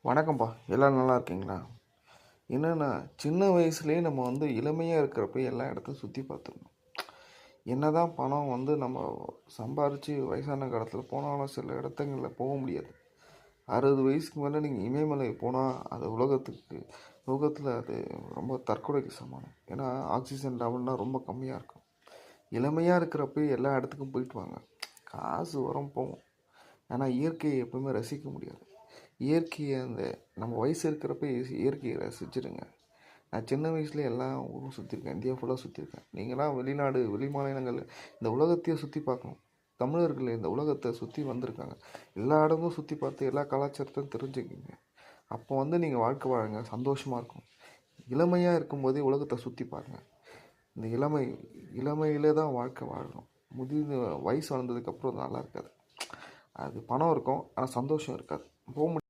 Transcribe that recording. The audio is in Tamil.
வணக்கம்ப்பா. எல்லோரும் நல்லா இருக்கீங்களா? என்னென்னா, சின்ன வயசுலேயே நம்ம இளமையாக இருக்கிறப்ப எல்லா இடத்தையும் சுற்றி பார்த்துடணும். என்னதான் பணம் நம்ம சம்பாரித்து வயசான காலத்தில் போனாலும் சில இடத்துங்களில் போக முடியாது. 60 வயசுக்கு மேலே நீங்கள் இமயமலை போனால் அது உலகத்தில் அது ரொம்ப தற்கொலைக்கு சமானம். ஏன்னா ஆக்சிஜன் லெவல்லாம் ரொம்ப கம்மியாக இருக்கும். இளமையாக இருக்கிறப்ப எல்லா இடத்துக்கும் போயிட்டு வாங்க. காசு வரும் போகும். ஆனால் இயற்கையை எப்பவுமே ரசிக்க முடியாது. இயற்கையை நம்ம வயசு இருக்கிறப்ப இயற்கையை ரசிச்சிடுங்க. நான் சின்ன வயசுல எல்லா ஊரும் சுற்றிருக்கேன். இந்தியா ஃபுல்லாக சுற்றிருக்கேன். நீங்களாம் வெளிநாடு வெளி மாநிலங்கள் இந்த உலகத்தையே சுற்றி பார்க்கணும். தமிழர்கள் இந்த உலகத்தை சுற்றி வந்திருக்காங்க. எல்லா இடமும் சுற்றி பார்த்து எல்லா கலாச்சாரத்தையும் தெரிஞ்சுக்கிங்க. அப்போ நீங்கள் வாழ்க்கை வாழுங்க, சந்தோஷமாக இருக்கும். இளமையாக இருக்கும்போதே உலகத்தை சுற்றி பாருங்கள். இந்த இளமையிலே தான் வாழ்க்கை வாழணும். வயசு வளர்ந்ததுக்கப்புறம் நல்லா இருக்காது. அது பணம் இருக்கும், ஆனால் சந்தோஷம் இருக்காது. போக